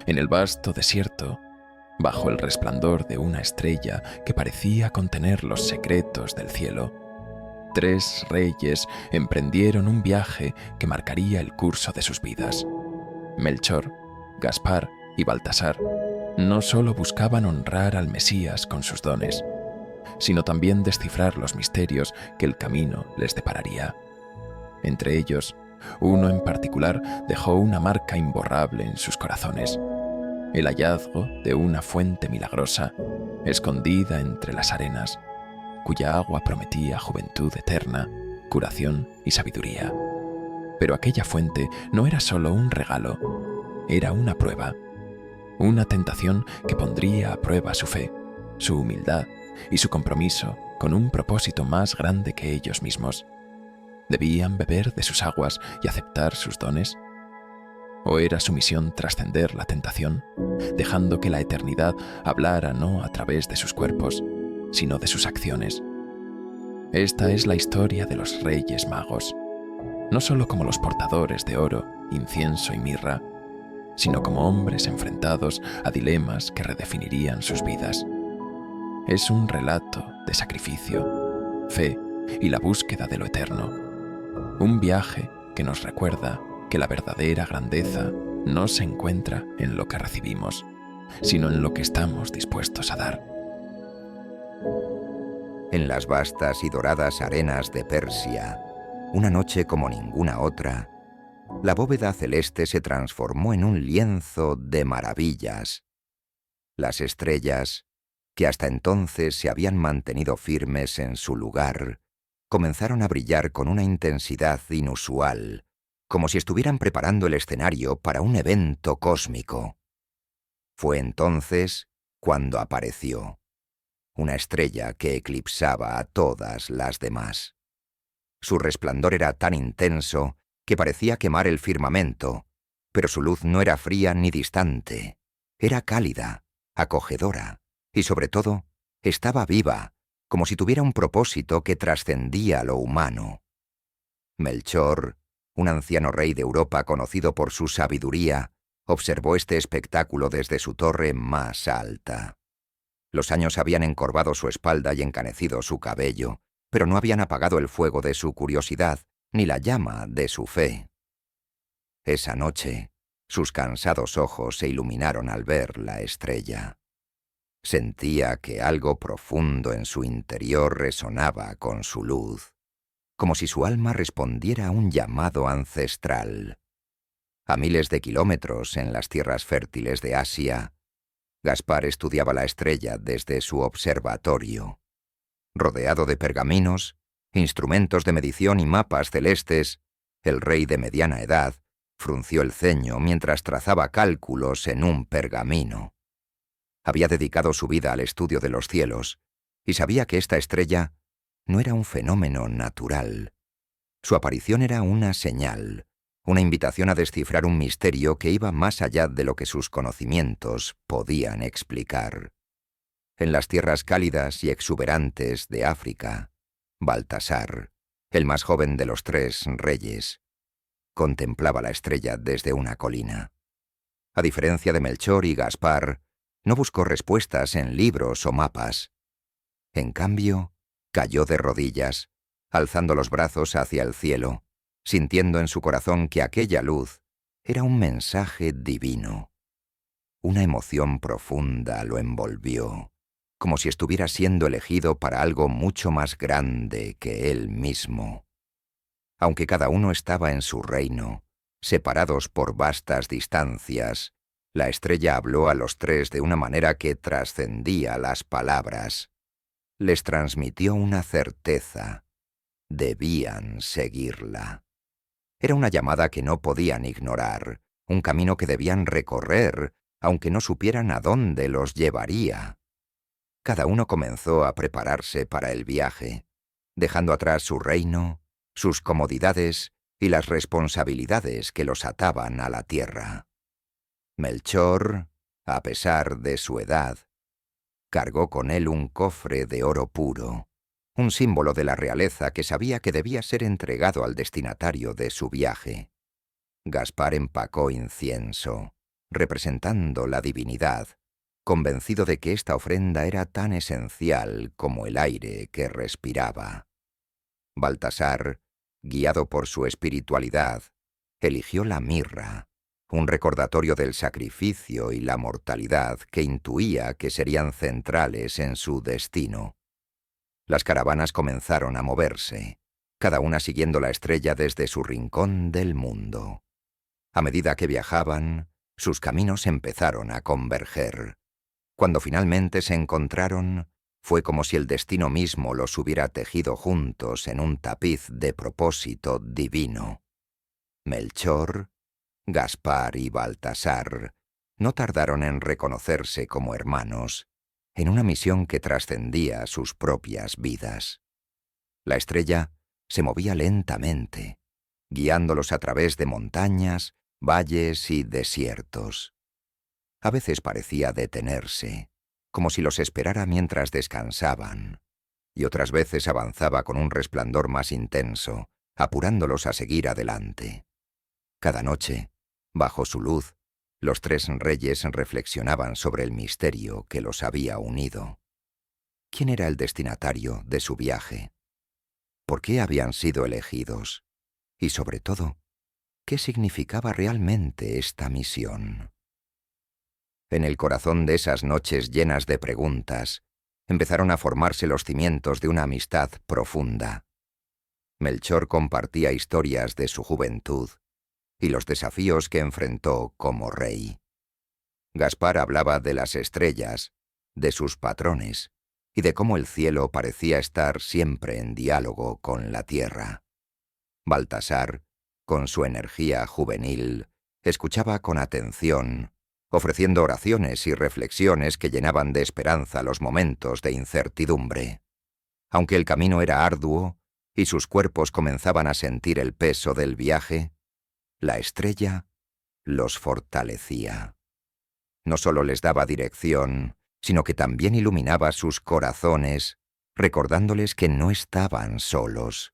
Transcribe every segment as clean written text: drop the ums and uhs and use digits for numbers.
En el vasto desierto, bajo el resplandor de una estrella que parecía contener los secretos del cielo, 3 reyes emprendieron un viaje que marcaría el curso de sus vidas. Melchor, Gaspar y Baltasar no solo buscaban honrar al Mesías con sus dones, sino también descifrar los misterios que el camino les depararía. Entre ellos, uno en particular dejó una marca imborrable en sus corazones: el hallazgo de una fuente milagrosa, escondida entre las arenas, cuya agua prometía juventud eterna, curación y sabiduría. Pero aquella fuente no era solo un regalo, era una prueba, una tentación que pondría a prueba su fe, su humildad y su compromiso con un propósito más grande que ellos mismos. ¿Debían beber de sus aguas y aceptar sus dones? ¿O era su misión trascender la tentación, dejando que la eternidad hablara no a través de sus cuerpos, sino de sus acciones? Esta es la historia de los Reyes Magos, no solo como los portadores de oro, incienso y mirra, sino como hombres enfrentados a dilemas que redefinirían sus vidas. Es un relato de sacrificio, fe y la búsqueda de lo eterno. Un viaje que nos recuerda que la verdadera grandeza no se encuentra en lo que recibimos, sino en lo que estamos dispuestos a dar. En las vastas y doradas arenas de Persia, una noche como ninguna otra, la bóveda celeste se transformó en un lienzo de maravillas. Las estrellas, que hasta entonces se habían mantenido firmes en su lugar, comenzaron a brillar con una intensidad inusual, como si estuvieran preparando el escenario para un evento cósmico. Fue entonces cuando apareció una estrella que eclipsaba a todas las demás. Su resplandor era tan intenso que parecía quemar el firmamento, pero su luz no era fría ni distante. Era cálida, acogedora y, sobre todo, estaba viva, como si tuviera un propósito que trascendía lo humano. Melchor, un anciano rey de Europa conocido por su sabiduría, observó este espectáculo desde su torre más alta. Los años habían encorvado su espalda y encanecido su cabello, pero no habían apagado el fuego de su curiosidad ni la llama de su fe. Esa noche, sus cansados ojos se iluminaron al ver la estrella. Sentía que algo profundo en su interior resonaba con su luz, como si su alma respondiera a un llamado ancestral. A miles de kilómetros en las tierras fértiles de Asia, Gaspar estudiaba la estrella desde su observatorio. Rodeado de pergaminos, instrumentos de medición y mapas celestes, el rey de mediana edad frunció el ceño mientras trazaba cálculos en un pergamino. Había dedicado su vida al estudio de los cielos y sabía que esta estrella no era un fenómeno natural. Su aparición era una señal, una invitación a descifrar un misterio que iba más allá de lo que sus conocimientos podían explicar. En las tierras cálidas y exuberantes de África, Baltasar, el más joven de los 3 reyes, contemplaba la estrella desde una colina. A diferencia de Melchor y Gaspar, no buscó respuestas en libros o mapas. En cambio, cayó de rodillas, alzando los brazos hacia el cielo, sintiendo en su corazón que aquella luz era un mensaje divino. Una emoción profunda lo envolvió, como si estuviera siendo elegido para algo mucho más grande que él mismo. Aunque cada uno estaba en su reino, separados por vastas distancias, la estrella habló a los 3 de una manera que trascendía las palabras. Les transmitió una certeza: debían seguirla. Era una llamada que no podían ignorar, un camino que debían recorrer, aunque no supieran a dónde los llevaría. Cada uno comenzó a prepararse para el viaje, dejando atrás su reino, sus comodidades y las responsabilidades que los ataban a la tierra. Melchor, a pesar de su edad, cargó con él un cofre de oro puro, un símbolo de la realeza que sabía que debía ser entregado al destinatario de su viaje. Gaspar empacó incienso, representando la divinidad, convencido de que esta ofrenda era tan esencial como el aire que respiraba. Baltasar, guiado por su espiritualidad, eligió la mirra, un recordatorio del sacrificio y la mortalidad que intuía que serían centrales en su destino. Las caravanas comenzaron a moverse, cada una siguiendo la estrella desde su rincón del mundo. A medida que viajaban, sus caminos empezaron a converger. Cuando finalmente se encontraron, fue como si el destino mismo los hubiera tejido juntos en un tapiz de propósito divino. Melchor, Gaspar y Baltasar no tardaron en reconocerse como hermanos, en una misión que trascendía sus propias vidas. La estrella se movía lentamente, guiándolos a través de montañas, valles y desiertos. A veces parecía detenerse, como si los esperara mientras descansaban, y otras veces avanzaba con un resplandor más intenso, apurándolos a seguir adelante. Cada noche, bajo su luz, los tres reyes reflexionaban sobre el misterio que los había unido. ¿Quién era el destinatario de su viaje? ¿Por qué habían sido elegidos? Y sobre todo, ¿qué significaba realmente esta misión? En el corazón de esas noches llenas de preguntas, empezaron a formarse los cimientos de una amistad profunda. Melchor compartía historias de su juventud y los desafíos que enfrentó como rey. Gaspar hablaba de las estrellas, de sus patrones y de cómo el cielo parecía estar siempre en diálogo con la tierra. Baltasar, con su energía juvenil, escuchaba con atención, ofreciendo oraciones y reflexiones que llenaban de esperanza los momentos de incertidumbre. Aunque el camino era arduo y sus cuerpos comenzaban a sentir el peso del viaje, la estrella los fortalecía. No solo les daba dirección, sino que también iluminaba sus corazones, recordándoles que no estaban solos.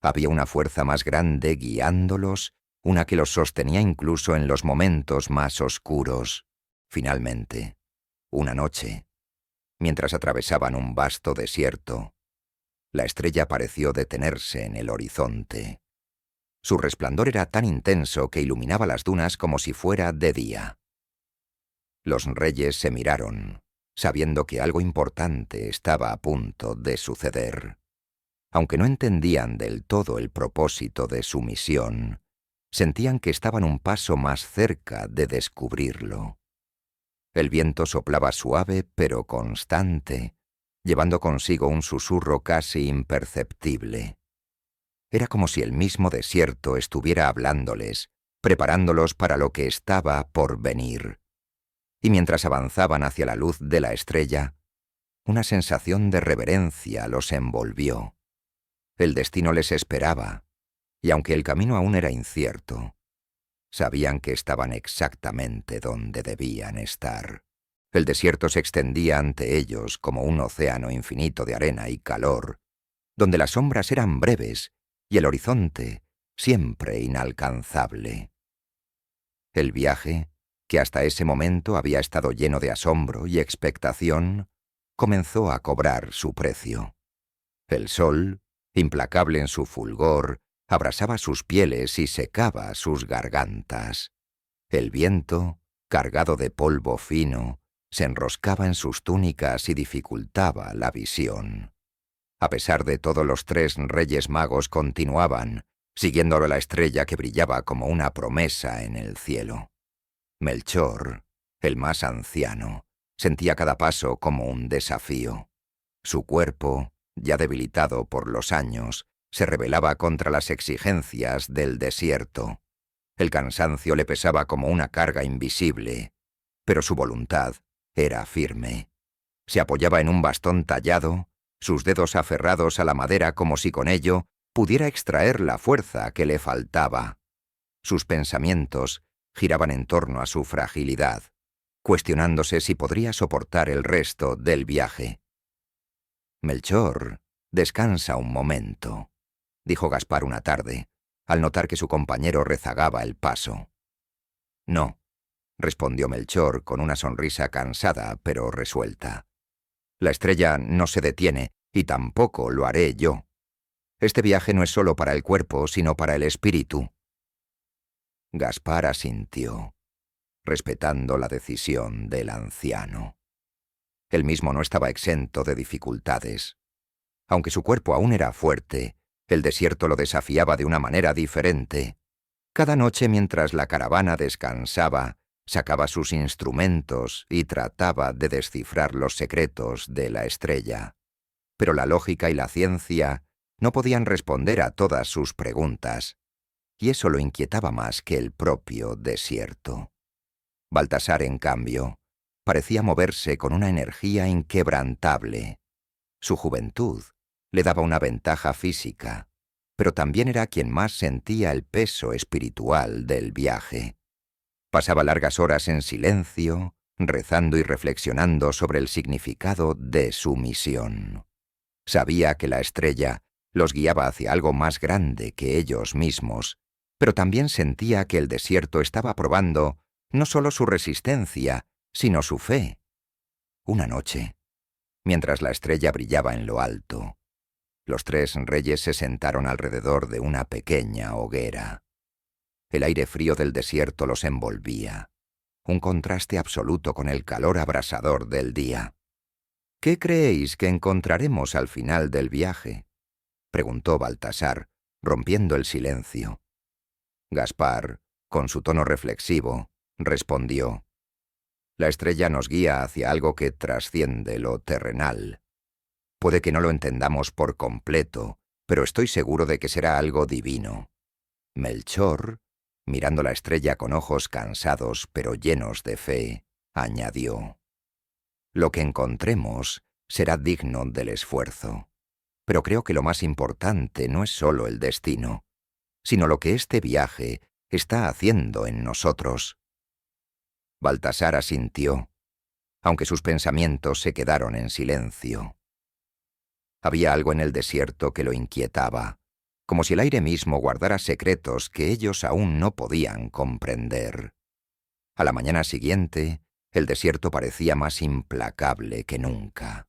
Había una fuerza más grande guiándolos, una que los sostenía incluso en los momentos más oscuros. Finalmente, una noche, mientras atravesaban un vasto desierto, la estrella pareció detenerse en el horizonte. Su resplandor era tan intenso que iluminaba las dunas como si fuera de día. Los reyes se miraron, sabiendo que algo importante estaba a punto de suceder. Aunque no entendían del todo el propósito de su misión, sentían que estaban un paso más cerca de descubrirlo. El viento soplaba suave pero constante, llevando consigo un susurro casi imperceptible. Era como si el mismo desierto estuviera hablándoles, preparándolos para lo que estaba por venir. Y mientras avanzaban hacia la luz de la estrella, una sensación de reverencia los envolvió. El destino les esperaba, y aunque el camino aún era incierto, sabían que estaban exactamente donde debían estar. El desierto se extendía ante ellos como un océano infinito de arena y calor, donde las sombras eran breves y el horizonte siempre inalcanzable. El viaje, que hasta ese momento había estado lleno de asombro y expectación, comenzó a cobrar su precio. El sol, implacable en su fulgor, abrasaba sus pieles y secaba sus gargantas. El viento, cargado de polvo fino, se enroscaba en sus túnicas y dificultaba la visión. A pesar de todo, los tres reyes magos continuaban, siguiendo la estrella que brillaba como una promesa en el cielo. Melchor, el más anciano, sentía cada paso como un desafío. Su cuerpo, ya debilitado por los años, se rebelaba contra las exigencias del desierto. El cansancio le pesaba como una carga invisible, pero su voluntad era firme. Se apoyaba en un bastón tallado, sus dedos aferrados a la madera como si con ello pudiera extraer la fuerza que le faltaba. Sus pensamientos giraban en torno a su fragilidad, cuestionándose si podría soportar el resto del viaje. «Melchor, descansa un momento», dijo Gaspar una tarde, al notar que su compañero rezagaba el paso. «No», respondió Melchor con una sonrisa cansada pero resuelta. La estrella no se detiene, y tampoco lo haré yo. Este viaje no es solo para el cuerpo, sino para el espíritu. Gaspar asintió, respetando la decisión del anciano. Él mismo no estaba exento de dificultades. Aunque su cuerpo aún era fuerte, el desierto lo desafiaba de una manera diferente. Cada noche, mientras la caravana descansaba, sacaba sus instrumentos y trataba de descifrar los secretos de la estrella. Pero la lógica y la ciencia no podían responder a todas sus preguntas, y eso lo inquietaba más que el propio desierto. Baltasar, en cambio, parecía moverse con una energía inquebrantable. Su juventud le daba una ventaja física, pero también era quien más sentía el peso espiritual del viaje. Pasaba largas horas en silencio, rezando y reflexionando sobre el significado de su misión. Sabía que la estrella los guiaba hacia algo más grande que ellos mismos, pero también sentía que el desierto estaba probando no solo su resistencia, sino su fe. Una noche, mientras la estrella brillaba en lo alto, los tres reyes se sentaron alrededor de una pequeña hoguera. El aire frío del desierto los envolvía, un contraste absoluto con el calor abrasador del día. «¿Qué creéis que encontraremos al final del viaje?», preguntó Baltasar, rompiendo el silencio. Gaspar, con su tono reflexivo, respondió: «La estrella nos guía hacia algo que trasciende lo terrenal. Puede que no lo entendamos por completo, pero estoy seguro de que será algo divino». Melchor, mirando la estrella con ojos cansados pero llenos de fe, añadió: «Lo que encontremos será digno del esfuerzo, pero creo que lo más importante no es solo el destino, sino lo que este viaje está haciendo en nosotros». Baltasar asintió, aunque sus pensamientos se quedaron en silencio. Había algo en el desierto que lo inquietaba, como si el aire mismo guardara secretos que ellos aún no podían comprender. A la mañana siguiente, el desierto parecía más implacable que nunca.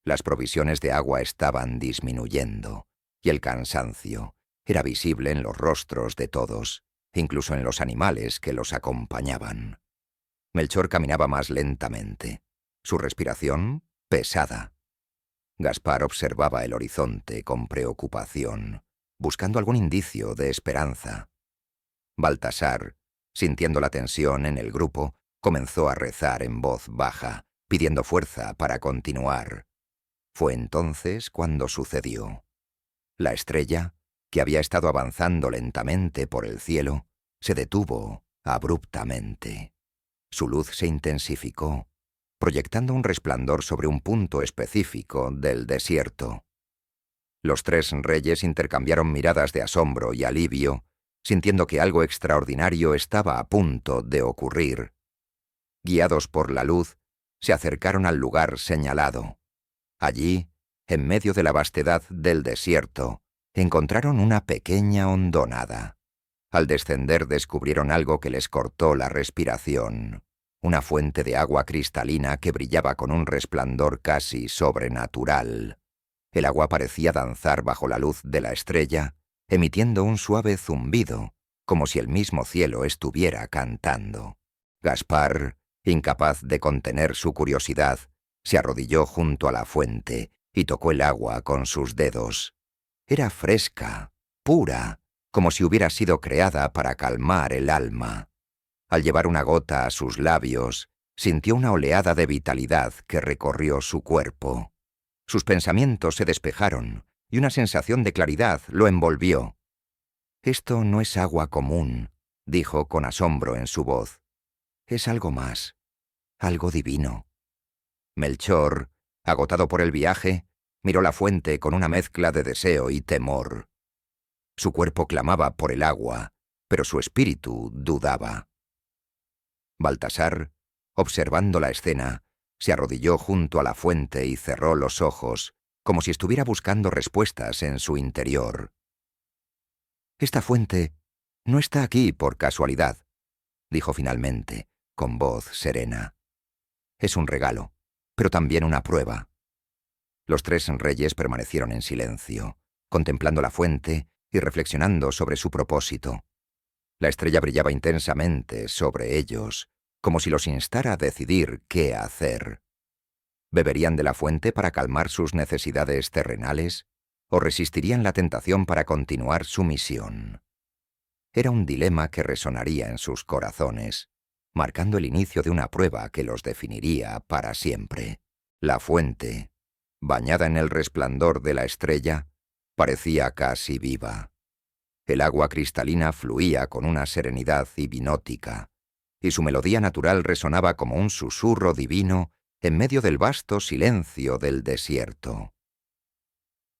Las provisiones de agua estaban disminuyendo, y el cansancio era visible en los rostros de todos, incluso en los animales que los acompañaban. Melchor caminaba más lentamente, su respiración pesada. Gaspar observaba el horizonte con preocupación, buscando algún indicio de esperanza. Baltasar, sintiendo la tensión en el grupo, comenzó a rezar en voz baja, pidiendo fuerza para continuar. Fue entonces cuando sucedió. La estrella, que había estado avanzando lentamente por el cielo, se detuvo abruptamente. Su luz se intensificó, proyectando un resplandor sobre un punto específico del desierto. Los tres reyes intercambiaron miradas de asombro y alivio, sintiendo que algo extraordinario estaba a punto de ocurrir. Guiados por la luz, se acercaron al lugar señalado. Allí, en medio de la vastedad del desierto, encontraron una pequeña hondonada. Al descender descubrieron algo que les cortó la respiración, una fuente de agua cristalina que brillaba con un resplandor casi sobrenatural. El agua parecía danzar bajo la luz de la estrella, emitiendo un suave zumbido, como si el mismo cielo estuviera cantando. Gaspar, incapaz de contener su curiosidad, se arrodilló junto a la fuente y tocó el agua con sus dedos. Era fresca, pura, como si hubiera sido creada para calmar el alma. Al llevar una gota a sus labios, sintió una oleada de vitalidad que recorrió su cuerpo. Sus pensamientos se despejaron y una sensación de claridad lo envolvió. «Esto no es agua común», dijo con asombro en su voz. «Es algo más, algo divino». Melchor, agotado por el viaje, miró la fuente con una mezcla de deseo y temor. Su cuerpo clamaba por el agua, pero su espíritu dudaba. Baltasar, observando la escena, se arrodilló junto a la fuente y cerró los ojos, como si estuviera buscando respuestas en su interior. «Esta fuente no está aquí por casualidad», dijo finalmente, con voz serena. Es un regalo, pero también una prueba. Los 3 reyes permanecieron en silencio, contemplando la fuente y reflexionando sobre su propósito. La estrella brillaba intensamente sobre ellos, como si los instara a decidir qué hacer. ¿Beberían de la fuente para calmar sus necesidades terrenales o resistirían la tentación para continuar su misión? Era un dilema que resonaría en sus corazones, marcando el inicio de una prueba que los definiría para siempre. La fuente, bañada en el resplandor de la estrella, parecía casi viva. El agua cristalina fluía con una serenidad hipnótica, y su melodía natural resonaba como un susurro divino en medio del vasto silencio del desierto.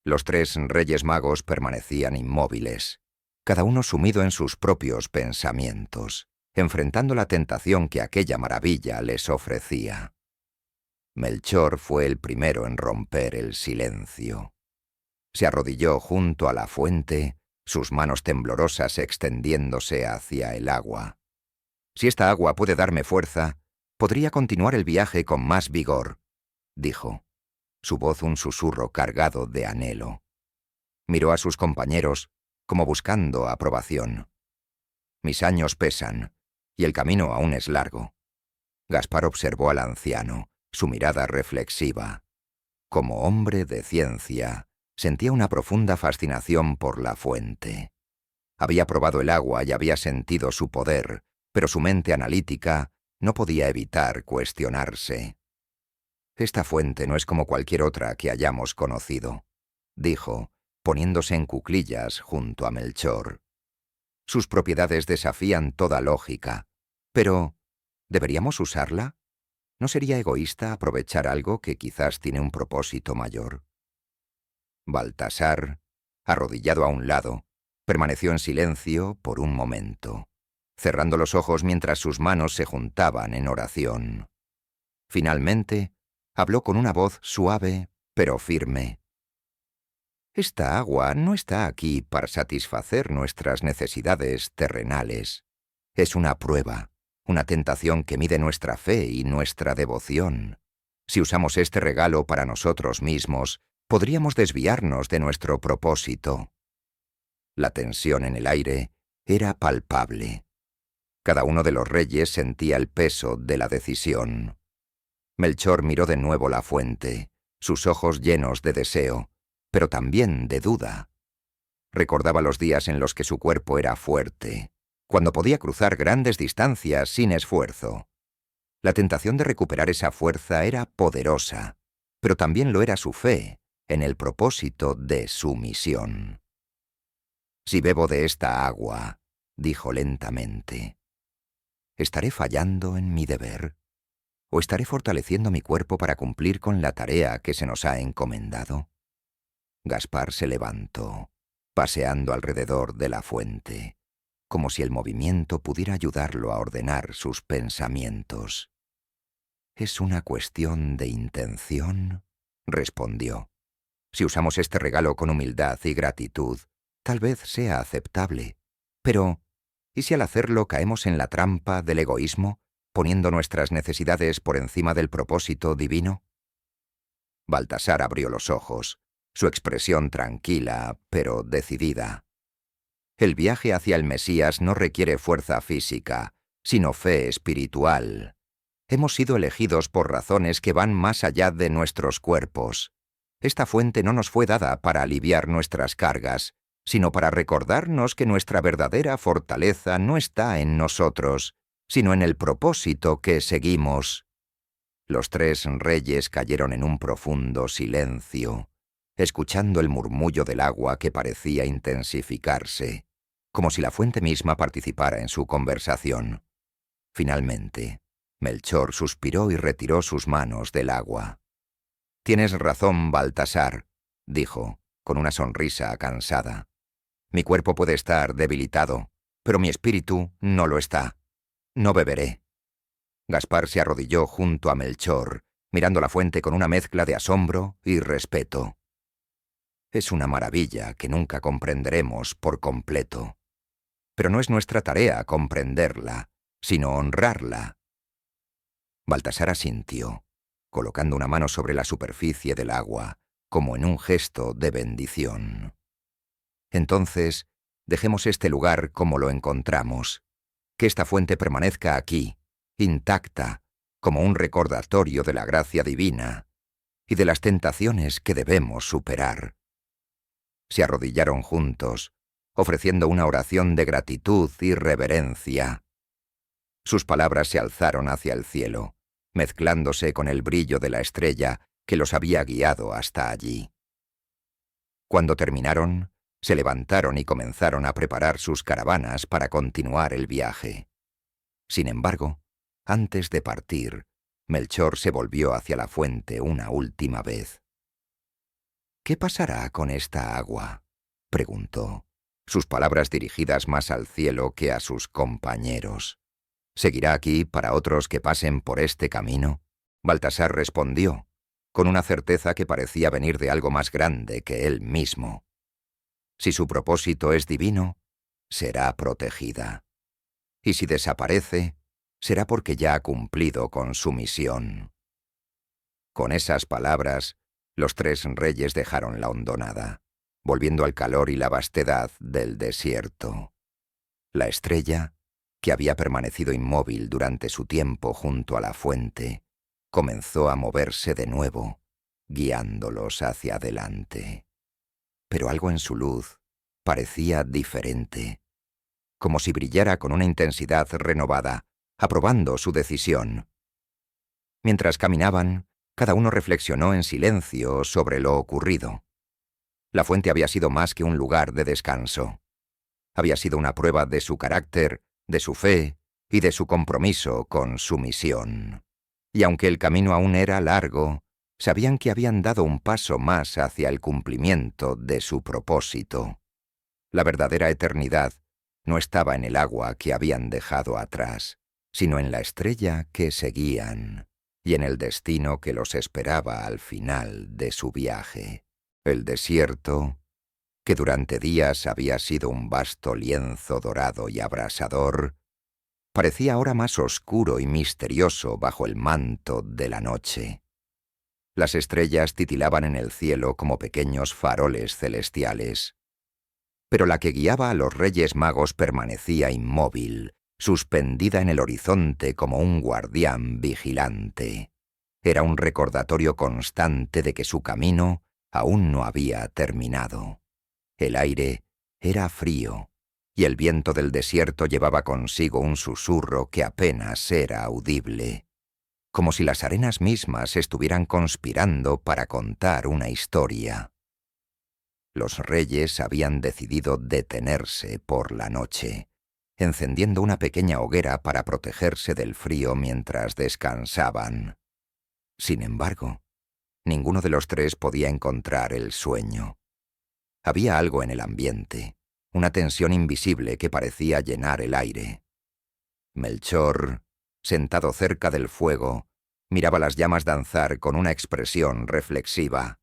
Los 3 reyes magos permanecían inmóviles, cada uno sumido en sus propios pensamientos, enfrentando la tentación que aquella maravilla les ofrecía. Melchor fue el primero en romper el silencio. Se arrodilló junto a la fuente, sus manos temblorosas extendiéndose hacia el agua. «Si esta agua puede darme fuerza, podría continuar el viaje con más vigor», dijo, su voz un susurro cargado de anhelo. Miró a sus compañeros, como buscando aprobación. «Mis años pesan, y el camino aún es largo». Gaspar observó al anciano, su mirada reflexiva. Como hombre de ciencia, sentía una profunda fascinación por la fuente. Había probado el agua y había sentido su poder, pero su mente analítica no podía evitar cuestionarse. «Esta fuente no es como cualquier otra que hayamos conocido», dijo, poniéndose en cuclillas junto a Melchor. «Sus propiedades desafían toda lógica. Pero, ¿deberíamos usarla? ¿No sería egoísta aprovechar algo que quizás tiene un propósito mayor?» Baltasar, arrodillado a un lado, permaneció en silencio por un momento, cerrando los ojos mientras sus manos se juntaban en oración. Finalmente, habló con una voz suave pero firme. «Esta agua no está aquí para satisfacer nuestras necesidades terrenales. Es una prueba, una tentación que mide nuestra fe y nuestra devoción. Si usamos este regalo para nosotros mismos, podríamos desviarnos de nuestro propósito». La tensión en el aire era palpable. Cada uno de los reyes sentía el peso de la decisión. Melchor miró de nuevo la fuente, sus ojos llenos de deseo, pero también de duda. Recordaba los días en los que su cuerpo era fuerte, cuando podía cruzar grandes distancias sin esfuerzo. La tentación de recuperar esa fuerza era poderosa, pero también lo era su fe en el propósito de su misión. «Si bebo de esta agua», dijo lentamente, ¿estaré fallando en mi deber? ¿O estaré fortaleciendo mi cuerpo para cumplir con la tarea que se nos ha encomendado? Gaspar se levantó, paseando alrededor de la fuente, como si el movimiento pudiera ayudarlo a ordenar sus pensamientos. «Es una cuestión de intención», respondió. «Si usamos este regalo con humildad y gratitud, tal vez sea aceptable. Pero, ¿y si al hacerlo caemos en la trampa del egoísmo, poniendo nuestras necesidades por encima del propósito divino?» Baltasar abrió los ojos, su expresión tranquila, pero decidida. «El viaje hacia el Mesías no requiere fuerza física, sino fe espiritual. Hemos sido elegidos por razones que van más allá de nuestros cuerpos. Esta fuente no nos fue dada para aliviar nuestras cargas, sino para recordarnos que nuestra verdadera fortaleza no está en nosotros, sino en el propósito que seguimos». Los 3 reyes cayeron en un profundo silencio, escuchando el murmullo del agua que parecía intensificarse, como si la fuente misma participara en su conversación. Finalmente, Melchor suspiró y retiró sus manos del agua. «Tienes razón, Baltasar», dijo, con una sonrisa cansada. «Mi cuerpo puede estar debilitado, pero mi espíritu no lo está. No beberé». Gaspar se arrodilló junto a Melchor, mirando la fuente con una mezcla de asombro y respeto. «Es una maravilla que nunca comprenderemos por completo. Pero no es nuestra tarea comprenderla, sino honrarla. Baltasar asintió, colocando una mano sobre la superficie del agua, como en un gesto de bendición. Entonces, dejemos este lugar como lo encontramos, que esta fuente permanezca aquí, intacta, como un recordatorio de la gracia divina y de las tentaciones que debemos superar. Se arrodillaron juntos, ofreciendo una oración de gratitud y reverencia. Sus palabras se alzaron hacia el cielo, mezclándose con el brillo de la estrella que los había guiado hasta allí. Cuando terminaron, se levantaron y comenzaron a preparar sus caravanas para continuar el viaje. Sin embargo, antes de partir, Melchor se volvió hacia la fuente una última vez. «¿Qué pasará con esta agua?», preguntó, sus palabras dirigidas más al cielo que a sus compañeros. «¿Seguirá aquí para otros que pasen por este camino?». Baltasar respondió, con una certeza que parecía venir de algo más grande que él mismo. Si su propósito es divino, será protegida. Y si desaparece, será porque ya ha cumplido con su misión. Con esas palabras, los tres reyes dejaron la hondonada, volviendo al calor y la vastedad del desierto. La estrella, que había permanecido inmóvil durante su tiempo junto a la fuente, comenzó a moverse de nuevo, guiándolos hacia adelante. Pero algo en su luz parecía diferente, como si brillara con una intensidad renovada, aprobando su decisión. Mientras caminaban, cada uno reflexionó en silencio sobre lo ocurrido. La fuente había sido más que un lugar de descanso. Había sido una prueba de su carácter, de su fe y de su compromiso con su misión. Y aunque el camino aún era largo, sabían que habían dado un paso más hacia el cumplimiento de su propósito. La verdadera eternidad no estaba en el agua que habían dejado atrás, sino en la estrella que seguían y en el destino que los esperaba al final de su viaje. El desierto, que durante días había sido un vasto lienzo dorado y abrasador, parecía ahora más oscuro y misterioso bajo el manto de la noche. Las estrellas titilaban en el cielo como pequeños faroles celestiales. Pero la que guiaba a los Reyes Magos permanecía inmóvil, suspendida en el horizonte como un guardián vigilante. Era un recordatorio constante de que su camino aún no había terminado. El aire era frío, y el viento del desierto llevaba consigo un susurro que apenas era audible, como si las arenas mismas estuvieran conspirando para contar una historia. Los reyes habían decidido detenerse por la noche, encendiendo una pequeña hoguera para protegerse del frío mientras descansaban. Sin embargo, ninguno de los tres podía encontrar el sueño. Había algo en el ambiente, una tensión invisible que parecía llenar el aire. Melchor, sentado cerca del fuego, miraba las llamas danzar con una expresión reflexiva.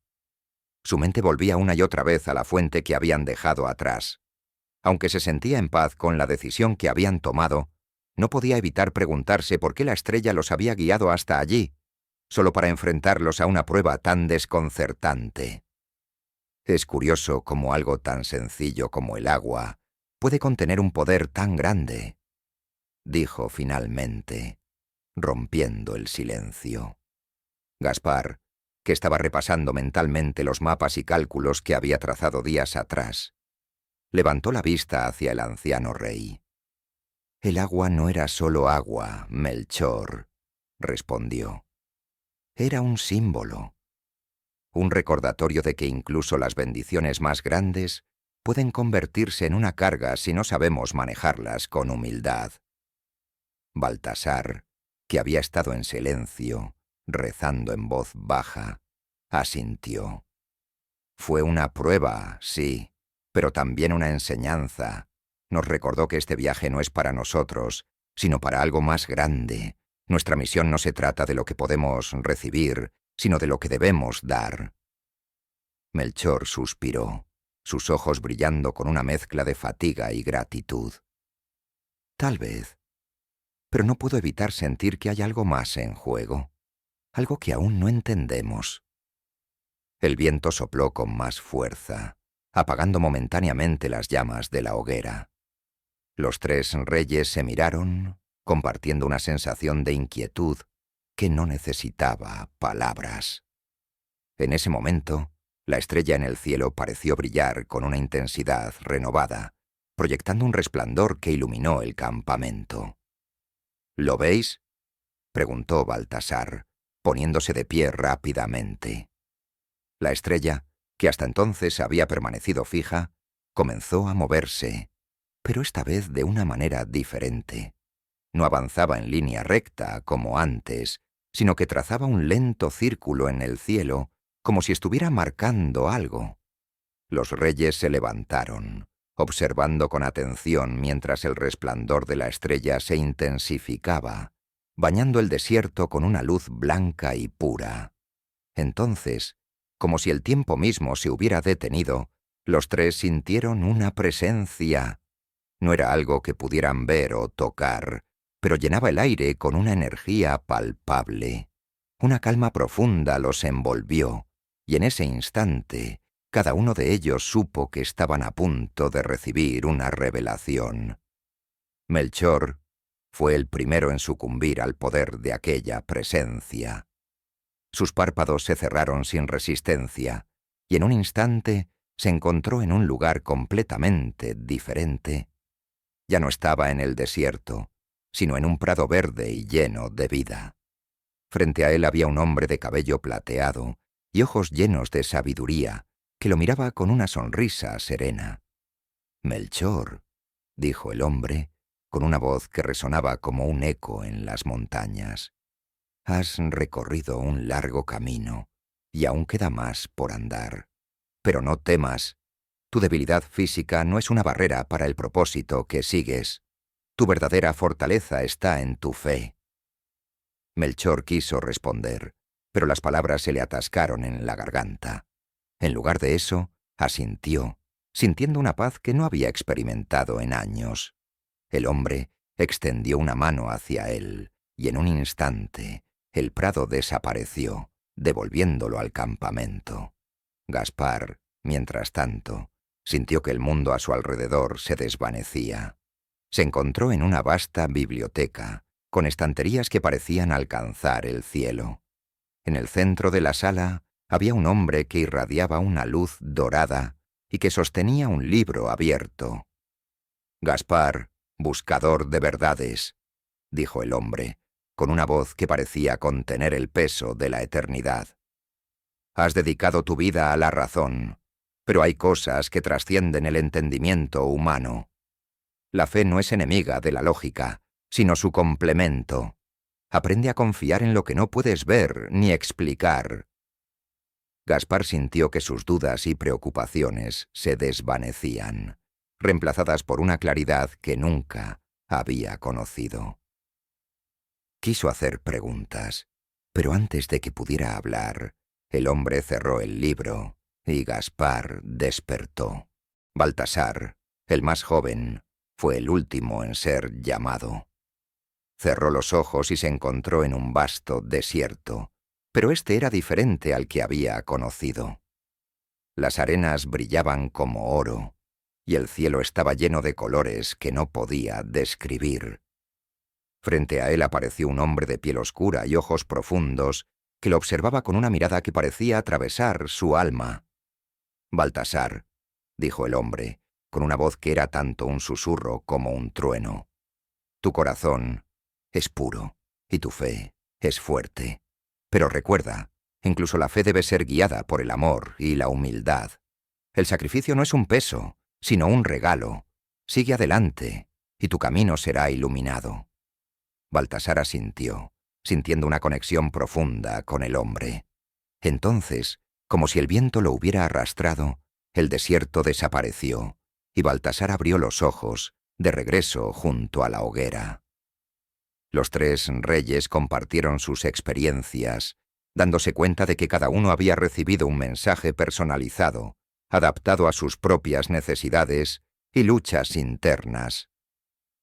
Su mente volvía una y otra vez a la fuente que habían dejado atrás. Aunque se sentía en paz con la decisión que habían tomado, no podía evitar preguntarse por qué la estrella los había guiado hasta allí, solo para enfrentarlos a una prueba tan desconcertante. Es curioso cómo algo tan sencillo como el agua puede contener un poder tan grande, dijo finalmente, rompiendo el silencio. Gaspar, que estaba repasando mentalmente los mapas y cálculos que había trazado días atrás, levantó la vista hacia el anciano rey. «El agua no era solo agua, Melchor», respondió. «Era un símbolo, un recordatorio de que incluso las bendiciones más grandes pueden convertirse en una carga si no sabemos manejarlas con humildad». Baltasar, que había estado en silencio, rezando en voz baja, asintió. «Fue una prueba, sí, pero también una enseñanza. Nos recordó que este viaje no es para nosotros, sino para algo más grande. Nuestra misión no se trata de lo que podemos recibir, sino de lo que debemos dar». Melchor suspiró, sus ojos brillando con una mezcla de fatiga y gratitud. «Tal vez. pero no puedo evitar sentir que hay algo más en juego, algo que aún no entendemos. El viento sopló con más fuerza, apagando momentáneamente las llamas de la hoguera. Los tres reyes se miraron, compartiendo una sensación de inquietud que no necesitaba palabras. En ese momento, la estrella en el cielo pareció brillar con una intensidad renovada, proyectando un resplandor que iluminó el campamento. ¿Lo veis?, preguntó Baltasar, poniéndose de pie rápidamente. La estrella, que hasta entonces había permanecido fija, comenzó a moverse, pero esta vez de una manera diferente. No avanzaba en línea recta como antes, sino que trazaba un lento círculo en el cielo, como si estuviera marcando algo. Los reyes se levantaron, observando con atención mientras el resplandor de la estrella se intensificaba, bañando el desierto con una luz blanca y pura. Entonces, como si el tiempo mismo se hubiera detenido, los tres sintieron una presencia. No era algo que pudieran ver o tocar, pero llenaba el aire con una energía palpable. Una calma profunda los envolvió, y en ese instante, cada uno de ellos supo que estaban a punto de recibir una revelación. Melchor fue el primero en sucumbir al poder de aquella presencia. Sus párpados se cerraron sin resistencia, y en un instante se encontró en un lugar completamente diferente. Ya no estaba en el desierto, sino en un prado verde y lleno de vida. Frente a él había un hombre de cabello plateado y ojos llenos de sabiduría, que lo miraba con una sonrisa serena. «Melchor», dijo el hombre, con una voz que resonaba como un eco en las montañas. «Has recorrido un largo camino, y aún queda más por andar. Pero no temas. Tu debilidad física no es una barrera para el propósito que sigues. Tu verdadera fortaleza está en tu fe». Melchor quiso responder, pero las palabras se le atascaron en la garganta. En lugar de eso, asintió, sintiendo una paz que no había experimentado en años. El hombre extendió una mano hacia él, y en un instante, el prado desapareció, devolviéndolo al campamento. Gaspar, mientras tanto, sintió que el mundo a su alrededor se desvanecía. Se encontró en una vasta biblioteca, con estanterías que parecían alcanzar el cielo. En el centro de la sala había un hombre que irradiaba una luz dorada y que sostenía un libro abierto. «Gaspar, buscador de verdades», dijo el hombre, con una voz que parecía contener el peso de la eternidad. «Has dedicado tu vida a la razón, pero hay cosas que trascienden el entendimiento humano. La fe no es enemiga de la lógica, sino su complemento. Aprende a confiar en lo que no puedes ver ni explicar». Gaspar sintió que sus dudas y preocupaciones se desvanecían, reemplazadas por una claridad que nunca había conocido. Quiso hacer preguntas, pero antes de que pudiera hablar, el hombre cerró el libro y Gaspar despertó. Baltasar, el más joven, fue el último en ser llamado. Cerró los ojos y se encontró en un vasto desierto, pero este era diferente al que había conocido. Las arenas brillaban como oro, y el cielo estaba lleno de colores que no podía describir. Frente a él apareció un hombre de piel oscura y ojos profundos, que lo observaba con una mirada que parecía atravesar su alma. «Baltasar», dijo el hombre, con una voz que era tanto un susurro como un trueno, «tu corazón es puro y tu fe es fuerte. Pero recuerda, incluso la fe debe ser guiada por el amor y la humildad. El sacrificio no es un peso, sino un regalo. Sigue adelante, y tu camino será iluminado». Baltasar asintió, sintiendo una conexión profunda con el hombre. Entonces, como si el viento lo hubiera arrastrado, el desierto desapareció, y Baltasar abrió los ojos, de regreso junto a la hoguera. Los tres reyes compartieron sus experiencias, dándose cuenta de que cada uno había recibido un mensaje personalizado, adaptado a sus propias necesidades y luchas internas.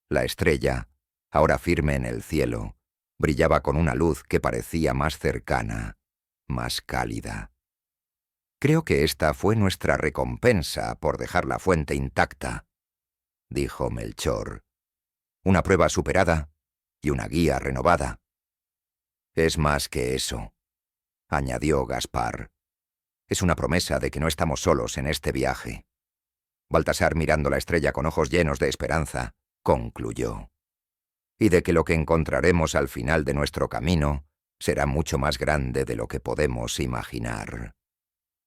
La estrella ahora firme en el cielo, brillaba con una luz que parecía más cercana, más cálida. «Creo que esta fue nuestra recompensa por dejar la fuente intacta», dijo Melchor. «Una prueba superada y una guía renovada». «Es más que eso», añadió Gaspar. «Es una promesa de que no estamos solos en este viaje». Baltasar, mirando la estrella con ojos llenos de esperanza, concluyó: «Y de que lo que encontraremos al final de nuestro camino será mucho más grande de lo que podemos imaginar».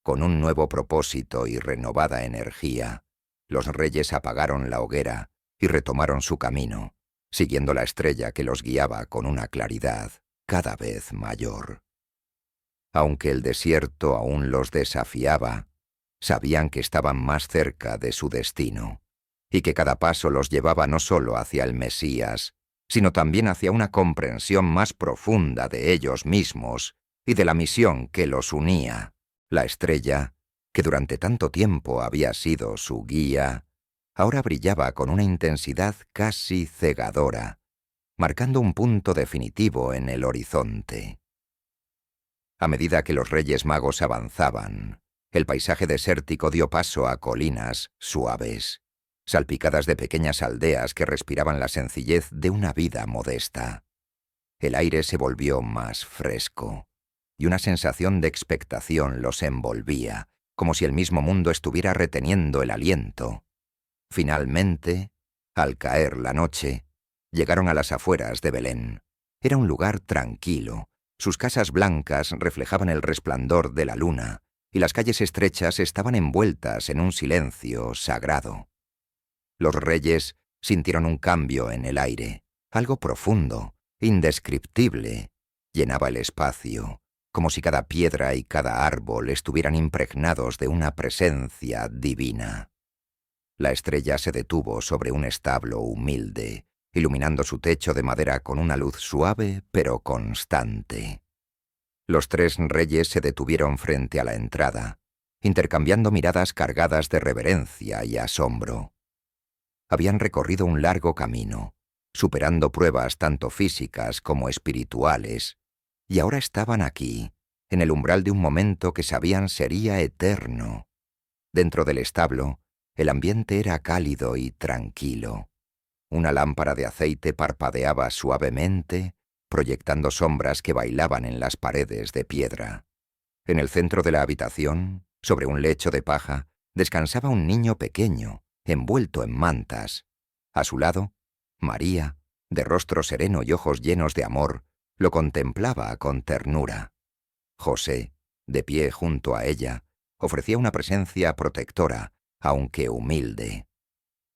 Con un nuevo propósito y renovada energía, los reyes apagaron la hoguera y retomaron su camino, siguiendo la estrella que los guiaba con una claridad cada vez mayor. Aunque el desierto aún los desafiaba, sabían que estaban más cerca de su destino, y que cada paso los llevaba no solo hacia el Mesías, sino también hacia una comprensión más profunda de ellos mismos y de la misión que los unía. La estrella, que durante tanto tiempo había sido su guía, ahora brillaba con una intensidad casi cegadora, marcando un punto definitivo en el horizonte. A medida que los Reyes Magos avanzaban, el paisaje desértico dio paso a colinas suaves, salpicadas de pequeñas aldeas que respiraban la sencillez de una vida modesta. El aire se volvió más fresco, y una sensación de expectación los envolvía, como si el mismo mundo estuviera reteniendo el aliento. Finalmente, al caer la noche, llegaron a las afueras de Belén. Era un lugar tranquilo. Sus casas blancas reflejaban el resplandor de la luna, y las calles estrechas estaban envueltas en un silencio sagrado. Los reyes sintieron un cambio en el aire. Algo profundo, indescriptible, llenaba el espacio, como si cada piedra y cada árbol estuvieran impregnados de una presencia divina. La estrella se detuvo sobre un establo humilde, iluminando su techo de madera con una luz suave pero constante. Los tres reyes se detuvieron frente a la entrada, intercambiando miradas cargadas de reverencia y asombro. Habían recorrido un largo camino, superando pruebas tanto físicas como espirituales, y ahora estaban aquí, en el umbral de un momento que sabían sería eterno. Dentro del establo, el ambiente era cálido y tranquilo. Una lámpara de aceite parpadeaba suavemente, proyectando sombras que bailaban en las paredes de piedra. En el centro de la habitación, sobre un lecho de paja, descansaba un niño pequeño, envuelto en mantas. A su lado, María, de rostro sereno y ojos llenos de amor, lo contemplaba con ternura. José, de pie junto a ella, ofrecía una presencia protectora, aunque humilde.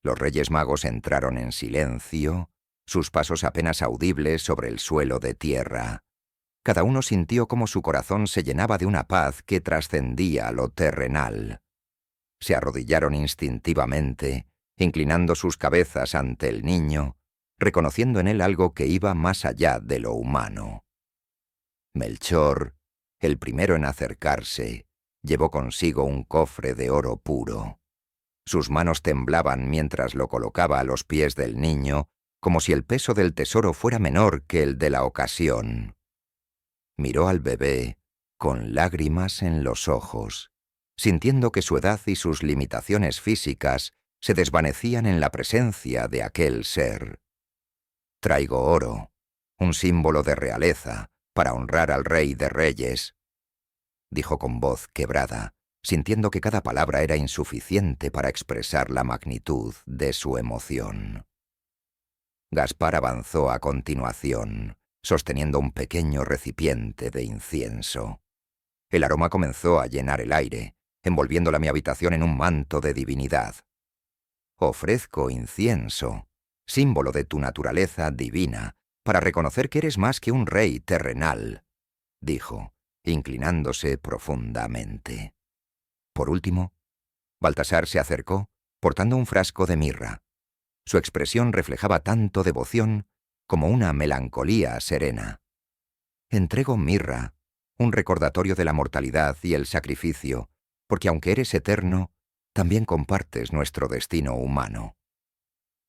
Los Reyes Magos entraron en silencio, sus pasos apenas audibles sobre el suelo de tierra. Cada uno sintió cómo su corazón se llenaba de una paz que trascendía lo terrenal. Se arrodillaron instintivamente, inclinando sus cabezas ante el niño, reconociendo en él algo que iba más allá de lo humano. Melchor, el primero en acercarse, llevó consigo un cofre de oro puro. Sus manos temblaban mientras lo colocaba a los pies del niño, como si el peso del tesoro fuera menor que el de la ocasión. Miró al bebé con lágrimas en los ojos, sintiendo que su edad y sus limitaciones físicas se desvanecían en la presencia de aquel ser. «Traigo oro, un símbolo de realeza, para honrar al Rey de Reyes», dijo con voz quebrada, sintiendo que cada palabra era insuficiente para expresar la magnitud de su emoción. Gaspar avanzó a continuación, sosteniendo un pequeño recipiente de incienso. El aroma comenzó a llenar el aire, envolviendo mi habitación en un manto de divinidad. «Ofrezco incienso, símbolo de tu naturaleza divina, para reconocer que eres más que un rey terrenal», dijo, inclinándose profundamente. Por último, Baltasar se acercó, portando un frasco de mirra. Su expresión reflejaba tanto devoción como una melancolía serena. «Entrego mirra, un recordatorio de la mortalidad y el sacrificio, porque aunque eres eterno, también compartes nuestro destino humano»,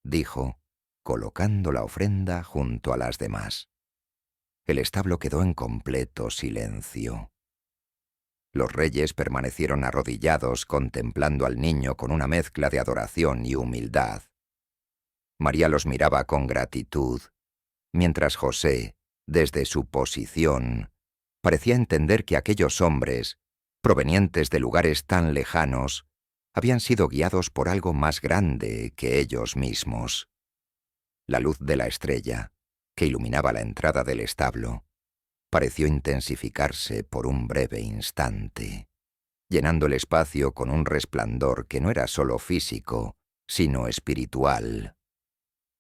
dijo, colocando la ofrenda junto a las demás. El establo quedó en completo silencio. Los reyes permanecieron arrodillados contemplando al niño con una mezcla de adoración y humildad. María los miraba con gratitud, mientras José, desde su posición, parecía entender que aquellos hombres, provenientes de lugares tan lejanos, habían sido guiados por algo más grande que ellos mismos. La luz de la estrella, que iluminaba la entrada del establo, pareció intensificarse por un breve instante, llenando el espacio con un resplandor que no era solo físico, sino espiritual.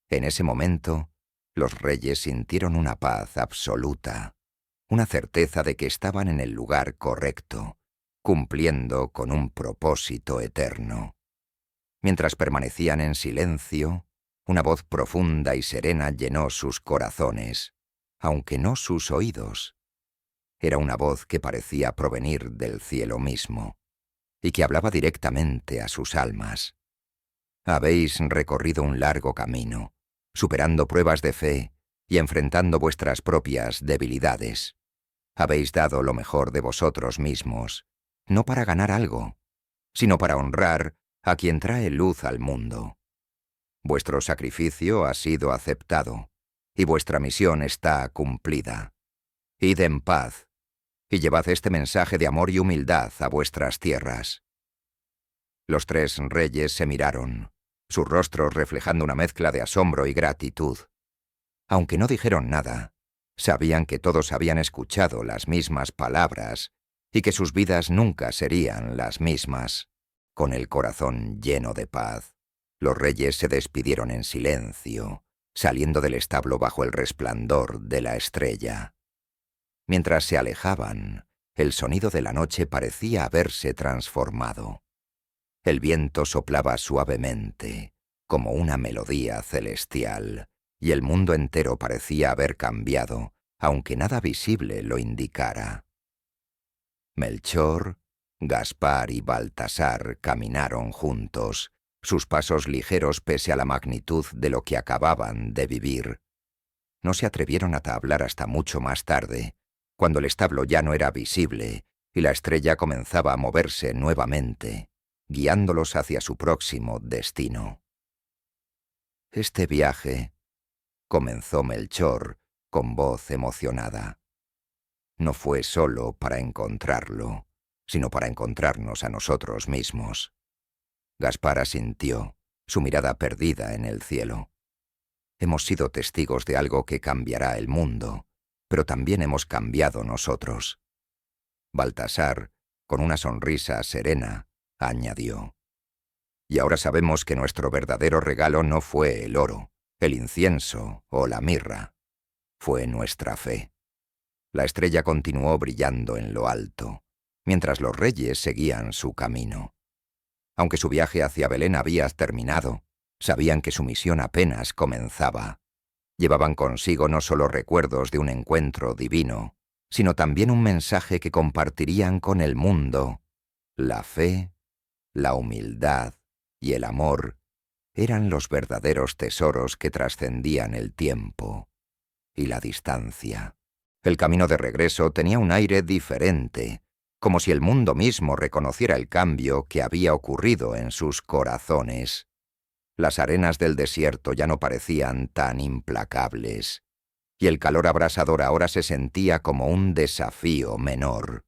En ese momento, los reyes sintieron una paz absoluta, una certeza de que estaban en el lugar correcto, cumpliendo con un propósito eterno. Mientras permanecían en silencio, una voz profunda y serena llenó sus corazones, aunque no sus oídos. Era una voz que parecía provenir del cielo mismo, y que hablaba directamente a sus almas. Habéis recorrido un largo camino, superando pruebas de fe y enfrentando vuestras propias debilidades. Habéis dado lo mejor de vosotros mismos, no para ganar algo, sino para honrar a quien trae luz al mundo. Vuestro sacrificio ha sido aceptado, y vuestra misión está cumplida. Id en paz, y llevad este mensaje de amor y humildad a vuestras tierras. Los tres reyes se miraron, sus rostros reflejando una mezcla de asombro y gratitud. Aunque no dijeron nada, sabían que todos habían escuchado las mismas palabras y que sus vidas nunca serían las mismas. Con el corazón lleno de paz, los reyes se despidieron en silencio, saliendo del establo bajo el resplandor de la estrella. Mientras se alejaban, el sonido de la noche parecía haberse transformado. El viento soplaba suavemente, como una melodía celestial, y el mundo entero parecía haber cambiado, aunque nada visible lo indicara. Melchor, Gaspar y Baltasar caminaron juntos, sus pasos ligeros pese a la magnitud de lo que acababan de vivir. No se atrevieron a hablar hasta mucho más tarde, cuando el establo ya no era visible y la estrella comenzaba a moverse nuevamente, guiándolos hacia su próximo destino. Este viaje, comenzó Melchor con voz emocionada, no fue solo para encontrarlo, sino para encontrarnos a nosotros mismos. Gaspar asintió, su mirada perdida en el cielo. Hemos sido testigos de algo que cambiará el mundo, pero también hemos cambiado nosotros. Baltasar, con una sonrisa serena, añadió: y ahora sabemos que nuestro verdadero regalo no fue el oro, el incienso o la mirra. Fue nuestra fe. La estrella continuó brillando en lo alto, mientras los reyes seguían su camino. Aunque su viaje hacia Belén había terminado, sabían que su misión apenas comenzaba. Llevaban consigo no solo recuerdos de un encuentro divino, sino también un mensaje que compartirían con el mundo. La fe, la humildad y el amor eran los verdaderos tesoros que trascendían el tiempo y la distancia. El camino de regreso tenía un aire diferente, como si el mundo mismo reconociera el cambio que había ocurrido en sus corazones. Las arenas del desierto ya no parecían tan implacables, y el calor abrasador ahora se sentía como un desafío menor.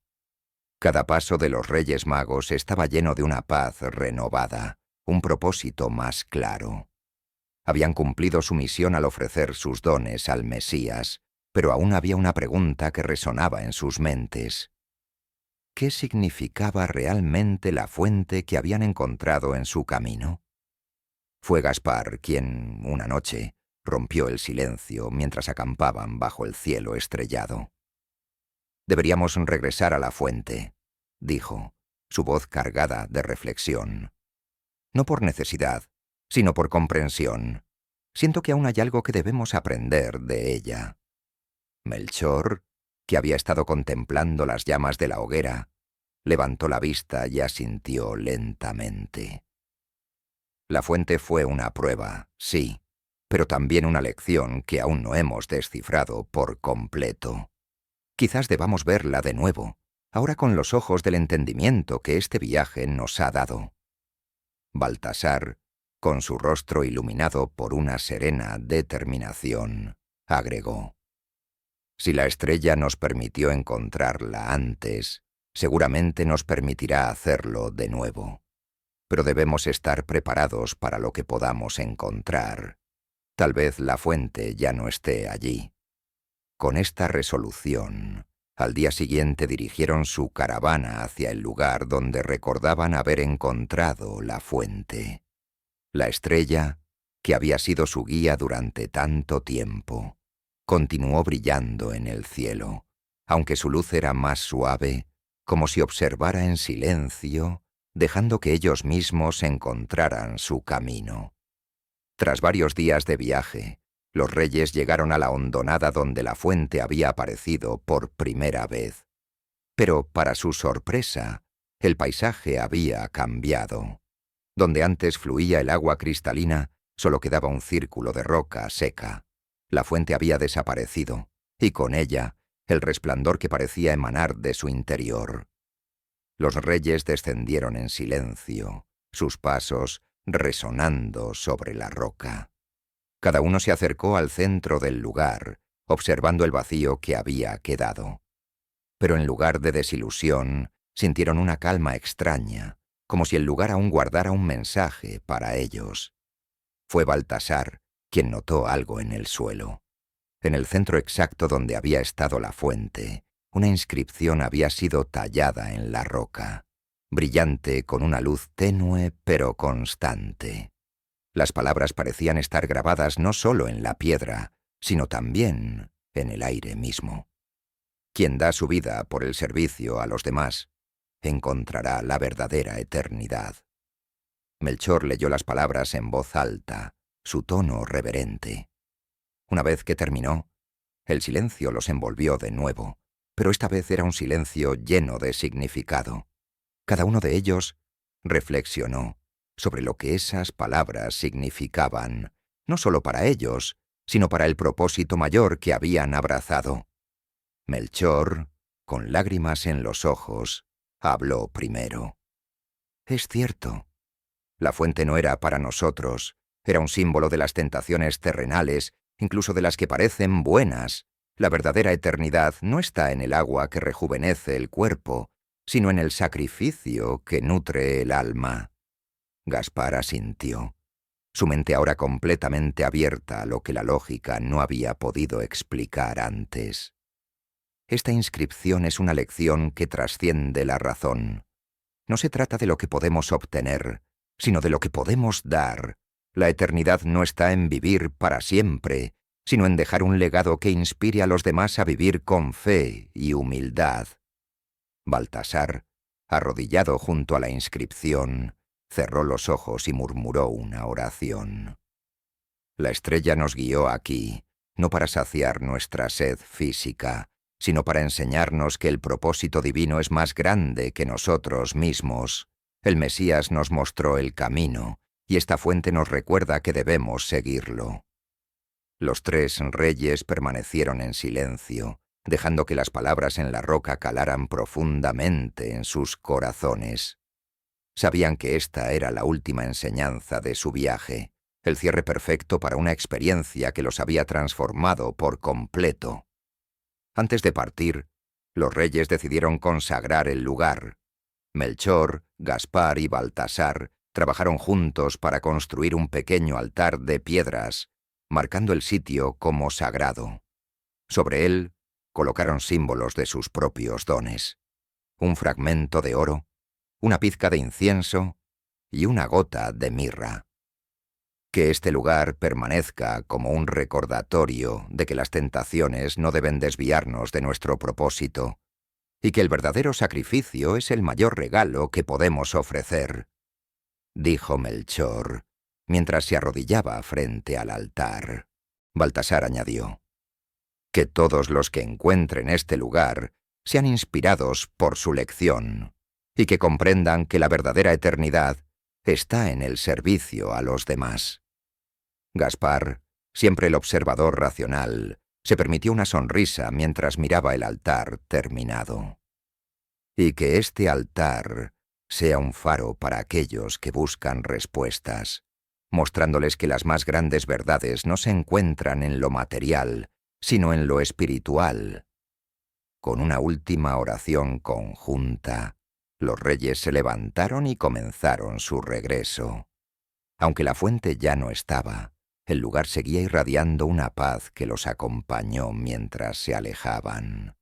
Cada paso de los Reyes Magos estaba lleno de una paz renovada, un propósito más claro. Habían cumplido su misión al ofrecer sus dones al Mesías, pero aún había una pregunta que resonaba en sus mentes. ¿Qué significaba realmente la fuente que habían encontrado en su camino? Fue Gaspar quien, una noche, rompió el silencio mientras acampaban bajo el cielo estrellado. «Deberíamos regresar a la fuente», dijo, su voz cargada de reflexión. «No por necesidad, sino por comprensión. Siento que aún hay algo que debemos aprender de ella». Melchor, que había estado contemplando las llamas de la hoguera, levantó la vista y asintió lentamente. La fuente fue una prueba, sí, pero también una lección que aún no hemos descifrado por completo. Quizás debamos verla de nuevo, ahora con los ojos del entendimiento que este viaje nos ha dado. Baltasar, con su rostro iluminado por una serena determinación, agregó: «Si la estrella nos permitió encontrarla antes, seguramente nos permitirá hacerlo de nuevo. Pero debemos estar preparados para lo que podamos encontrar. Tal vez la fuente ya no esté allí». Con esta resolución, al día siguiente dirigieron su caravana hacia el lugar donde recordaban haber encontrado la fuente. La estrella, que había sido su guía durante tanto tiempo, continuó brillando en el cielo, aunque su luz era más suave, como si observara en silencio, dejando que ellos mismos encontraran su camino. Tras varios días de viaje, los reyes llegaron a la hondonada donde la fuente había aparecido por primera vez. Pero, para su sorpresa, el paisaje había cambiado. Donde antes fluía el agua cristalina, solo quedaba un círculo de roca seca. La fuente había desaparecido, y con ella, el resplandor que parecía emanar de su interior. Los reyes descendieron en silencio, sus pasos resonando sobre la roca. Cada uno se acercó al centro del lugar, observando el vacío que había quedado. Pero en lugar de desilusión, sintieron una calma extraña, como si el lugar aún guardara un mensaje para ellos. Fue Baltasar quien notó algo en el suelo. En el centro exacto donde había estado la fuente, una inscripción había sido tallada en la roca, brillante con una luz tenue pero constante. Las palabras parecían estar grabadas no solo en la piedra, sino también en el aire mismo. Quien da su vida por el servicio a los demás, encontrará la verdadera eternidad. Melchor leyó las palabras en voz alta, su tono reverente. Una vez que terminó, el silencio los envolvió de nuevo, pero esta vez era un silencio lleno de significado. Cada uno de ellos reflexionó sobre lo que esas palabras significaban, no solo para ellos, sino para el propósito mayor que habían abrazado. Melchor, con lágrimas en los ojos, habló primero. «Es cierto. La fuente no era para nosotros, era un símbolo de las tentaciones terrenales, incluso de las que parecen buenas. La verdadera eternidad no está en el agua que rejuvenece el cuerpo, sino en el sacrificio que nutre el alma». Gaspar asintió, su mente ahora completamente abierta a lo que la lógica no había podido explicar antes. Esta inscripción es una lección que trasciende la razón. No se trata de lo que podemos obtener, sino de lo que podemos dar. La eternidad no está en vivir para siempre, sino en dejar un legado que inspire a los demás a vivir con fe y humildad. Baltasar, arrodillado junto a la inscripción, cerró los ojos y murmuró una oración. La estrella nos guió aquí, no para saciar nuestra sed física, sino para enseñarnos que el propósito divino es más grande que nosotros mismos. El Mesías nos mostró el camino, y esta fuente nos recuerda que debemos seguirlo. Los tres reyes permanecieron en silencio, dejando que las palabras en la roca calaran profundamente en sus corazones. Sabían que esta era la última enseñanza de su viaje, el cierre perfecto para una experiencia que los había transformado por completo. Antes de partir, los reyes decidieron consagrar el lugar. Melchor, Gaspar y Baltasar trabajaron juntos para construir un pequeño altar de piedras, marcando el sitio como sagrado. Sobre él colocaron símbolos de sus propios dones: un fragmento de oro, una pizca de incienso y una gota de mirra. Que este lugar permanezca como un recordatorio de que las tentaciones no deben desviarnos de nuestro propósito, y que el verdadero sacrificio es el mayor regalo que podemos ofrecer, dijo Melchor, mientras se arrodillaba frente al altar. Baltasar añadió: que todos los que encuentren este lugar sean inspirados por su lección, y que comprendan que la verdadera eternidad está en el servicio a los demás. Gaspar, Siempre el observador racional se permitió una sonrisa mientras miraba el altar terminado. Y que este altar sea un faro para aquellos que buscan respuestas, mostrándoles que las más grandes verdades no se encuentran en lo material, sino en lo espiritual. Con una última oración conjunta, los reyes se levantaron y comenzaron su regreso. Aunque la fuente ya no estaba, el lugar seguía irradiando una paz que los acompañó mientras se alejaban.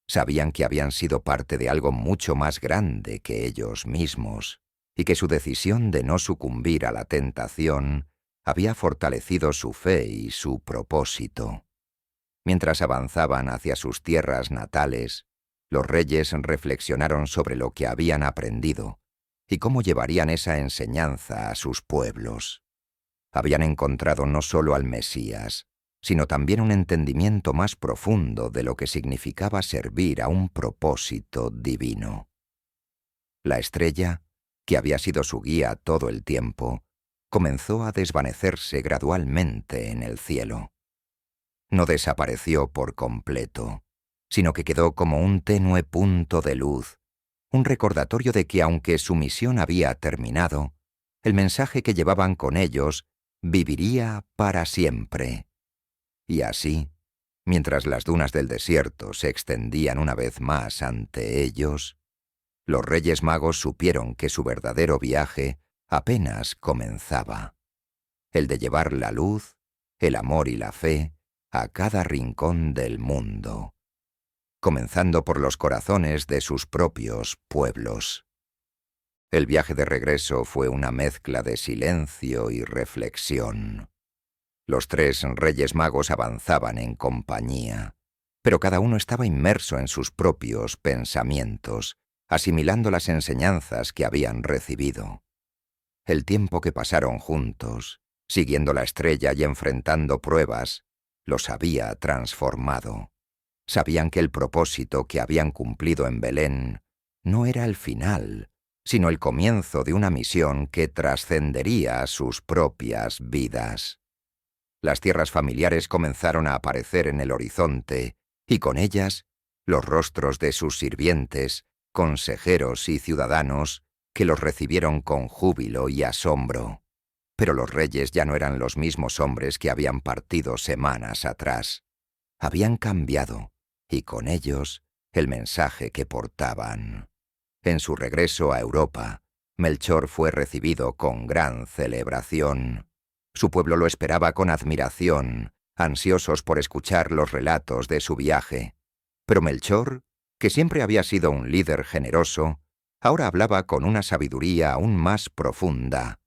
Sabían que habían sido parte de algo mucho más grande que ellos mismos, y que su decisión de no sucumbir a la tentación había fortalecido su fe y su propósito. Mientras avanzaban hacia sus tierras natales, los reyes reflexionaron sobre lo que habían aprendido y cómo llevarían esa enseñanza a sus pueblos. Habían encontrado no solo al Mesías, sino también un entendimiento más profundo de lo que significaba servir a un propósito divino. La estrella, que había sido su guía todo el tiempo, comenzó a desvanecerse gradualmente en el cielo. No desapareció por completo, sino que quedó como un tenue punto de luz, un recordatorio de que aunque su misión había terminado, el mensaje que llevaban con ellos viviría para siempre. Y así, mientras las dunas del desierto se extendían una vez más ante ellos, los Reyes Magos supieron que su verdadero viaje apenas comenzaba, el de llevar la luz, el amor y la fe a cada rincón del mundo, comenzando por los corazones de sus propios pueblos. El viaje de regreso fue una mezcla de silencio y reflexión. Los 3 Reyes Magos avanzaban en compañía, pero cada uno estaba inmerso en sus propios pensamientos, asimilando las enseñanzas que habían recibido. El tiempo que pasaron juntos, siguiendo la estrella y enfrentando pruebas, los había transformado. Sabían que el propósito que habían cumplido en Belén no era el final, sino el comienzo de una misión que trascendería sus propias vidas. Las tierras familiares comenzaron a aparecer en el horizonte, y con ellas los rostros de sus sirvientes, consejeros y ciudadanos que los recibieron con júbilo y asombro. Pero los reyes ya no eran los mismos hombres que habían partido semanas atrás. Habían cambiado, y con ellos el mensaje que portaban. En su regreso a Europa, Melchor fue recibido con gran celebración. Su pueblo lo esperaba con admiración, ansiosos por escuchar los relatos de su viaje. Pero Melchor, que siempre había sido un líder generoso, ahora hablaba con una sabiduría aún más profunda.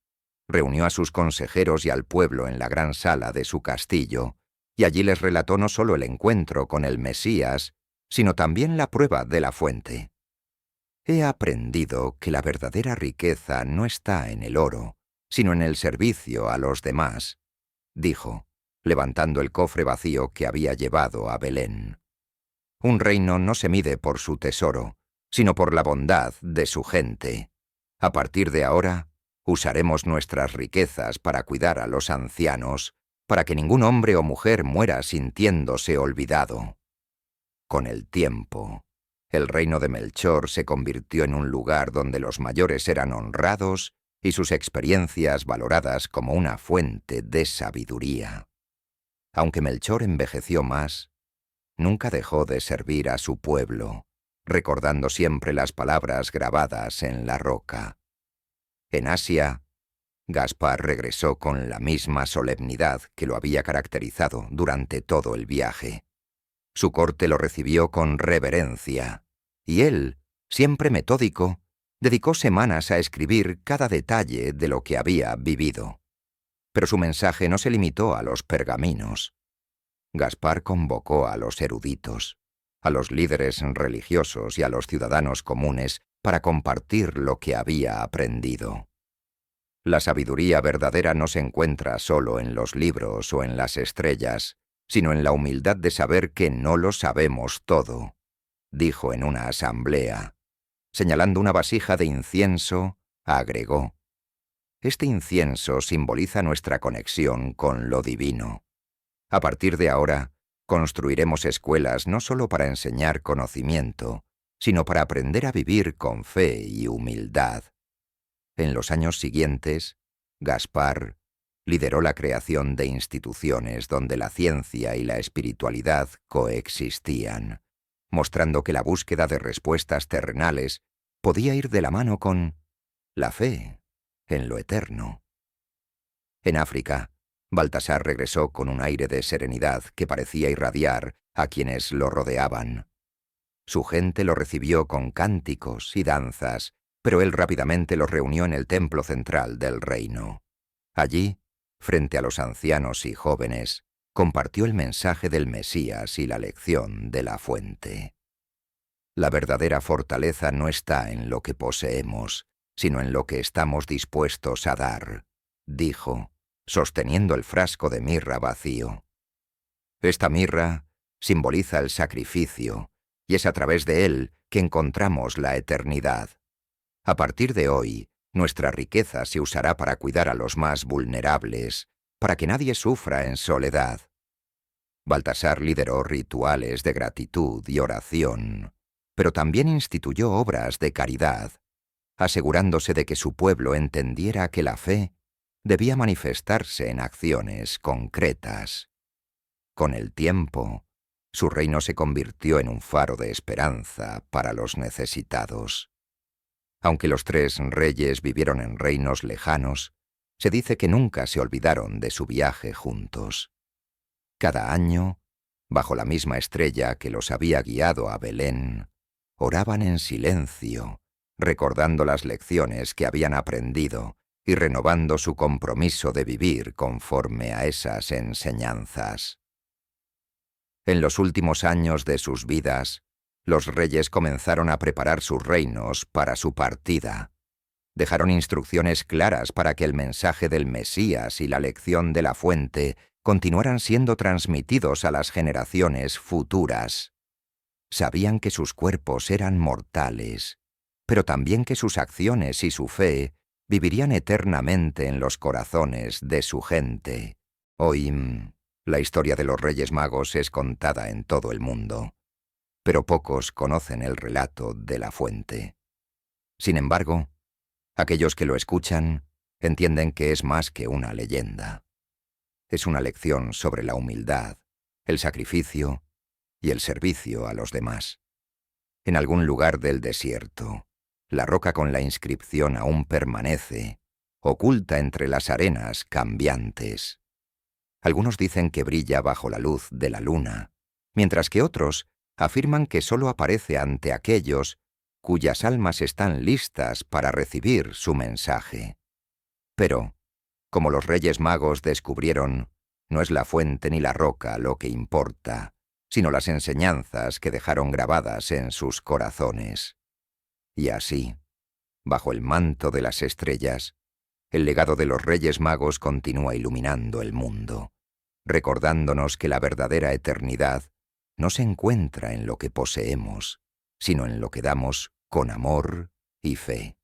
Reunió a sus consejeros y al pueblo en la gran sala de su castillo, y allí les relató no solo el encuentro con el Mesías, sino también la prueba de la fuente. He aprendido que la verdadera riqueza no está en el oro, sino en el servicio a los demás, dijo, levantando el cofre vacío que había llevado a Belén. Un reino no se mide por su tesoro, sino por la bondad de su gente. A partir de ahora, usaremos nuestras riquezas para cuidar a los ancianos, para que ningún hombre o mujer muera sintiéndose olvidado. Con el tiempo, el reino de Melchor se convirtió en un lugar donde los mayores eran honrados y sus experiencias valoradas como una fuente de sabiduría. Aunque Melchor envejeció más, nunca dejó de servir a su pueblo, recordando siempre las palabras grabadas en la roca. En Asia, Gaspar regresó con la misma solemnidad que lo había caracterizado durante todo el viaje. Su corte lo recibió con reverencia, y él, siempre metódico, dedicó semanas a escribir cada detalle de lo que había vivido. Pero su mensaje no se limitó a los pergaminos. Gaspar convocó a los eruditos, a los líderes religiosos y a los ciudadanos comunes para compartir lo que había aprendido. La sabiduría verdadera no se encuentra solo en los libros o en las estrellas, sino en la humildad de saber que no lo sabemos todo, dijo en una asamblea. Señalando una vasija de incienso, agregó: este incienso simboliza nuestra conexión con lo divino. A partir de ahora, construiremos escuelas no solo para enseñar conocimiento, sino para aprender a vivir con fe y humildad. En los años siguientes, Gaspar lideró la creación de instituciones donde la ciencia y la espiritualidad coexistían, mostrando que la búsqueda de respuestas terrenales podía ir de la mano con la fe en lo eterno. En África, Baltasar regresó con un aire de serenidad que parecía irradiar a quienes lo rodeaban. Su gente lo recibió con cánticos y danzas, pero él rápidamente los reunió en el templo central del reino. Allí, frente a los ancianos y jóvenes, compartió el mensaje del Mesías y la lección de la fuente. La verdadera fortaleza no está en lo que poseemos, sino en lo que estamos dispuestos a dar, dijo, sosteniendo el frasco de mirra vacío. Esta mirra simboliza el sacrificio, y es a través de él que encontramos la eternidad. A partir de hoy, nuestra riqueza se usará para cuidar a los más vulnerables, para que nadie sufra en soledad. Baltasar lideró rituales de gratitud y oración, pero también instituyó obras de caridad, asegurándose de que su pueblo entendiera que la fe debía manifestarse en acciones concretas. Con el tiempo, su reino se convirtió en un faro de esperanza para los necesitados. Aunque los 3 reyes vivieron en reinos lejanos, se dice que nunca se olvidaron de su viaje juntos. Cada año, bajo la misma estrella que los había guiado a Belén, oraban en silencio, recordando las lecciones que habían aprendido y renovando su compromiso de vivir conforme a esas enseñanzas. En los últimos años de sus vidas, los reyes comenzaron a preparar sus reinos para su partida. Dejaron instrucciones claras para que el mensaje del Mesías y la lección de la fuente continuaran siendo transmitidos a las generaciones futuras. Sabían que sus cuerpos eran mortales, pero también que sus acciones y su fe vivirían eternamente en los corazones de su gente. Hoy, la historia de los Reyes Magos es contada en todo el mundo, pero pocos conocen el relato de la fuente. Sin embargo, aquellos que lo escuchan entienden que es más que una leyenda. Es una lección sobre la humildad, el sacrificio y el servicio a los demás. En algún lugar del desierto, la roca con la inscripción aún permanece, oculta entre las arenas cambiantes. Algunos dicen que brilla bajo la luz de la luna, mientras que otros afirman que solo aparece ante aquellos cuyas almas están listas para recibir su mensaje. Pero, como los Reyes Magos descubrieron, no es la fuente ni la roca lo que importa, sino las enseñanzas que dejaron grabadas en sus corazones. Y así, bajo el manto de las estrellas, el legado de los Reyes Magos continúa iluminando el mundo, recordándonos que la verdadera eternidad no se encuentra en lo que poseemos, sino en lo que damos con amor y fe.